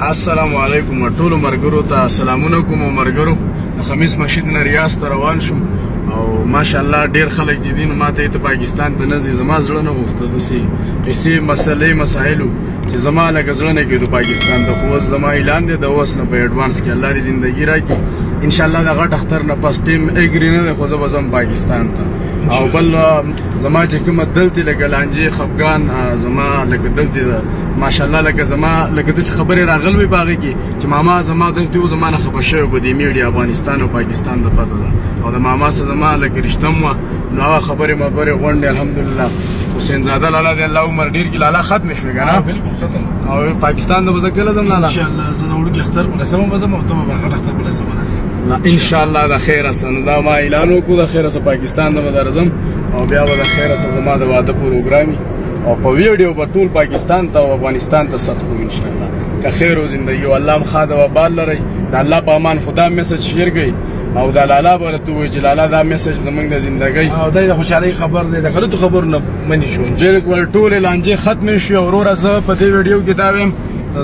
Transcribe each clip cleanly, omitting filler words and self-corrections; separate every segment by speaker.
Speaker 1: السلام علیکم ټولو مرګرو ته سلامونه کوم مرګرو د خمیس مسجد نه ریاض ته روان شوم او ماشاءالله ډیر خلک جدي نو ماته ته پاکستان ته نزي زما زړه نه غوښته دسي کیسې مسلې مسایلو چې زما لکه زړه نه کېدو پاکستان ته خو زما اعلان دی د اوس نه په ایڈوانس کې الله دې ژوندۍ راکړي ان شاء الله د غټ اختر نه پس ټیم اګری نه خو زه بزم پاکستان ته او بل زما چې کومه دلته لکه لانجې خفغان زما لکه دلته ماشاءالله لکه زما لکه د خبرې راغلوي باغې کې چې ماما زما دلته و زمانه خبر شوی په دې میډیا افغانستان او پاکستان د پته ده او د ماما سره زما لکه رښتم نو هغه خبرې مبرې غونډې الحمدلله حسین زاده لالا د الله عمر ډیر کې لالا ختم شوی کنه
Speaker 2: بالکل ختم
Speaker 1: او پاکستان د بزکل زم لالا
Speaker 2: ان شاء الله زه د وړو اختر بل سم بزم او ته به غټ اختر بل سم
Speaker 1: ان شاء الله د خیر سره دا ما اعلان وکړو د خیر سره پاکستان د درزم او بیا به د خیر سره زما د واده پروګرامي او په ویډیو په ټول پاکستان ته او افغانستان ته ست کوم ان شاء الله که خیر او زندگی او الله مخاده و بال لري د الله په امان خدا میسج شیر گئی او د لالا برته چې لالا دا میسج زمنګ د زندګۍ
Speaker 2: او د خوشحالي خبر دی د غلطو خبر نه منی شو
Speaker 1: بالکل ټول لانجې ختم شو او زه په دې ویډیو کې دا ویم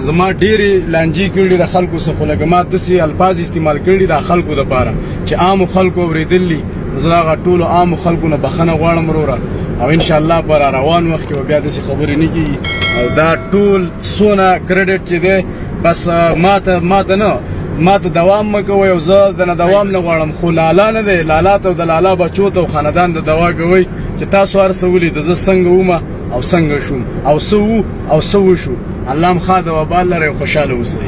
Speaker 1: زما ډېری لانجې کړي د خلکو څخه لکه ما داسې الفاظ استعمال کړي د خلکو دپاره چې عامو خلکو اورېدلي زه د هغه ټولو عامو خلکو نه بخښنه غواړم وروره او ان شاء الله پر روان وخت کې بیا داسې خبرې نه کېږي او دا ټول څونه کریډټ چې دی بس ماته نه ماته دوام مکوئ او زه د نه دوام نه غواړم خو لالا نه دی لالا ته او د لالا بچو ته او خاندان د دوا کوئ چې تاسو هر څه ولیده زه څنګه ومه او څنګه شوم او څه وو او څه وشو الله مخاده وبال لري خوشحاله اوسئ